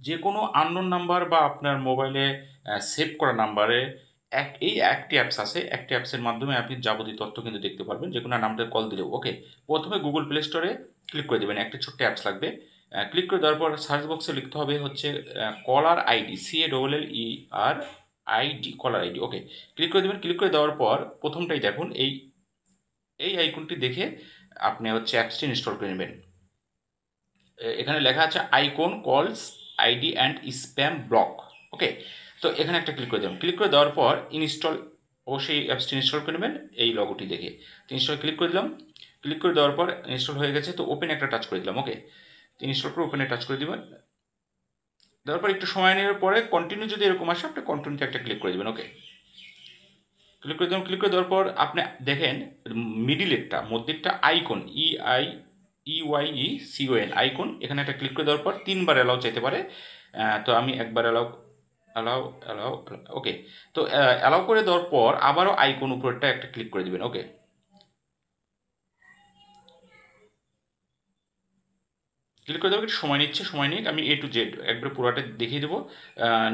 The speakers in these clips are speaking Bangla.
যে কোনো আননোন নাম্বার বা আপনার মোবাইলে সেভ করা নাম্বারে এই একটি অ্যাপস আছে, একটি অ্যাপসের মাধ্যমে আপনি যাবতীয় তথ্য কিন্তু দেখতে পারবেন যে কোনো নাম্বারে কল দিলেও। ওকে, প্রথমে গুগল প্লে স্টোরে ক্লিক করে দেবেন, একটা ছোট্ট অ্যাপস লাগবে। ক্লিক করে দেওয়ার পর সার্চ বক্সে লিখতে হবে হচ্ছে caller ID, CALLER caller ID. Okay, click করে দেবেন। ক্লিক করে দেওয়ার পর প্রথমটাই দেখুন, এই এই আইকনটি দেখে আপনি হচ্ছে অ্যাপসটি ইনস্টল করে নেবেন। এখানে লেখা আছে আইকন কলস আইডি অ্যান্ড স্প্যাম ব্লক। ওকে, তো এখানে একটা ক্লিক করে দেবেন। ক্লিক করে দেওয়ার পর ইনস্টল, অবশ্যই অ্যাপসটি ইনস্টল করে নেবেন এই লগোটি দেখে। তো ইনস্টল ক্লিক করে দিলাম। ক্লিক করে দেওয়ার পর ইনস্টল হয়ে গেছে, তো ওপেন একটা টাচ করে দিলাম। ওকে, ইনস্টল করে ওপেনে টাচ করে দেবেন। দেওয়ার পর একটু সময় নেওয়ার পরে কন্টিনিউ যদি এরকম আসে, আপনি কন্টিনিউতে একটা ক্লিক করে দেবেন। ওকে, ক্লিক করে দেবেন। ক্লিক করে দেওয়ার পর আপনি দেখেন মিডিলেরটা, মধ্যেরটা আইকন, EICON আইকন, এখানে একটা ক্লিক করে দেওয়ার পর 3বার অ্যালাউ চাইতে পারে। তো আমি একবার অ্যালাউ অ্যালাউ অ্যালাউ ওকে, তো অ্যালাউ করে দেওয়ার পর আবারও আইকন উপরেরটা একটা ক্লিক করে দিবেন। ওকে, ক্লিক করে দেবো, একটু সময় নিচ্ছে, সময় নিয়ে আমি A to Z একবারে পুরোটা দেখিয়ে দেবো।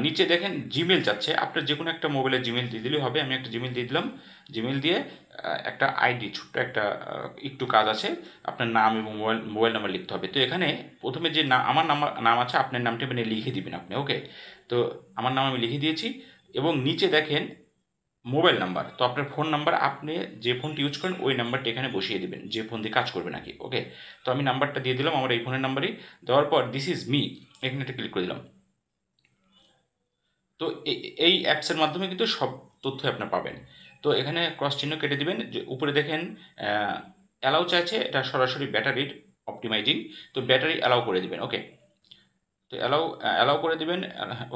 নিচে দেখেন জিমেল যাচ্ছে, আপনার যে কোনো একটা মোবাইলে জিমেল দিয়ে দিলেই হবে। আমি একটা জিমেল দিয়ে দিলাম। জিমেল দিয়ে একটা আইডি, ছোট্ট একটা একটু কাজ আছে, আপনার নাম এবং মোবাইল নাম্বার লিখতে হবে। তো এখানে প্রথমে যে আমার নাম আছে, আপনার নামটা এখানে লিখে দিবেন আপনি। ওকে, তো আমার নাম আমি লিখে দিয়েছি এবং নিচে দেখেন মোবাইল নাম্বার, তো আপনার ফোন নাম্বার, আপনি যে ফোনটি ইউজ করেন ওই নাম্বারটি এখানে বসিয়ে দেবেন, যে ফোন দিয়ে কাজ করবে নাকি। ওকে, তো আমি নাম্বারটা দিয়ে দিলাম আমার এই ফোনের নাম্বারই। দেওয়ার পর দিস ইজ মি, এখানে একটা ক্লিক করে দিলাম। তো এই অ্যাপসের মাধ্যমে কিন্তু সব তথ্য আপনি পাবেন। তো এখানে ক্রস চিহ্ন কেটে দিবেন, যে উপরে দেখেন অ্যালাউ চাইছে, এটা সরাসরি ব্যাটারির অপটিমাইজিং, তো ব্যাটারি অ্যালাউ করে দিবেন। ওকে, তো অ্যালাউ করে দিবেন।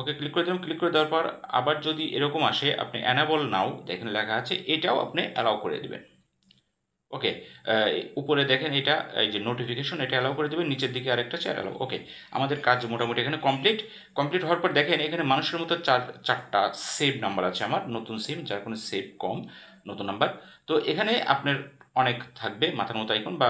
ওকে, ক্লিক করে দেবেন। ক্লিক করে দেওয়ার পর আবার যদি এরকম আসে, আপনি অ্যানাবল নাও দেখেন লেখা আছে, এটাও আপনি অ্যালাউ করে দিবেন। ওকে, উপরে দেখেন এটা, এই যে নোটিফিকেশন, এটা অ্যালাউ করে দেবেন। নিচের দিকে আরেকটা চেয়ার অ্যালাউ। ওকে, আমাদের কাজ মোটামুটি এখানে কমপ্লিট। কমপ্লিট হওয়ার পর দেখেন এখানে মানুষের মতো চারটা সেভ নাম্বার আছে আমার, নতুন সিম, যার কোনো সেভ কম, নতুন নাম্বার। তো এখানে আপনার অনেক থাকবে মাথার মতো আইকন, বা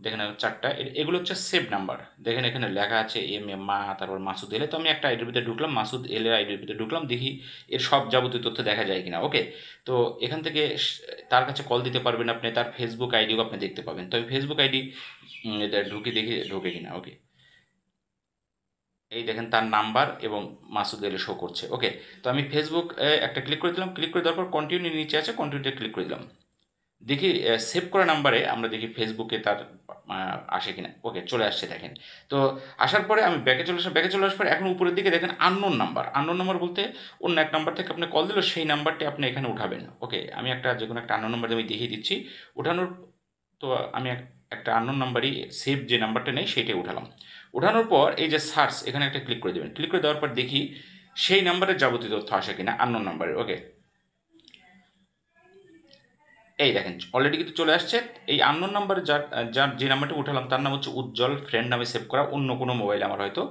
দেখেন চারটা, এগুলো হচ্ছে সেভ নাম্বার। দেখেন এখানে লেখা আছে এম মা, তারপর মাসুদ এলে। তো আমি একটা আইডির ভিতরে ঢুকলাম, মাসুদ এলের আইডির ভিতরে ঢুকলাম, দেখি এর সব যাবতীয় তথ্য দেখা যায় কিনা। ওকে, তো এখান থেকে তার কাছে কল দিতে পারবেন আপনি, তার ফেসবুক আইডিও আপনি দেখতে পাবেন। তো আমি ফেসবুক আইডি ঢুকে দেখি ঢোকে কিনা। ওকে, এই দেখেন তার নাম্বার এবং মাসুদ এলে শো করছে। ওকে, তো আমি ফেসবুক একটা ক্লিক করে দিলাম। ক্লিক করে দেওয়ার পর কন্টিনিউ নিচে আছে, কন্টিনিউতে ক্লিক করে দিলাম। দেখি সেভ করা নাম্বারে আমরা দেখি ফেসবুকে তার আসে কিনা। ওকে, চলে আসছে দেখেন। তো আসার পরে আমি ব্যাকে চলে আসলাম। ব্যাকে চলে আসার পরে এখন উপরের দিকে দেখেন আননোন নাম্বার। আননোন নাম্বার বলতে অন্য এক নাম্বার থেকে আপনি কল দিল, সেই নাম্বারটি আপনি এখানে উঠাবেন। ওকে, আমি একটা যে কোনো একটা আননোন নাম্বার আমি দেখিয়ে দিচ্ছি উঠানোর। তো আমি একটা আননোন নাম্বারই, সেভ যে নাম্বারটা নেই সেটাই উঠালাম। উঠানোর পর এই যে সার্চ, এখানে একটা ক্লিক করে দেবেন। ক্লিক করে দেওয়ার পর দেখি সেই নাম্বারের যাবতীয় তথ্য আসে কিনা আননোন নাম্বারের। ওকে, এই দেখেন অলরেডি কিন্তু চলে আসছে। এই আননোন নাম্বারে যার যার যে নাম্বারটা উঠালাম তার নাম হচ্ছে উজ্জ্বল, ফ্রেন্ড নামে সেভ করা, অন্য কোনো মোবাইল আমার হয়তো।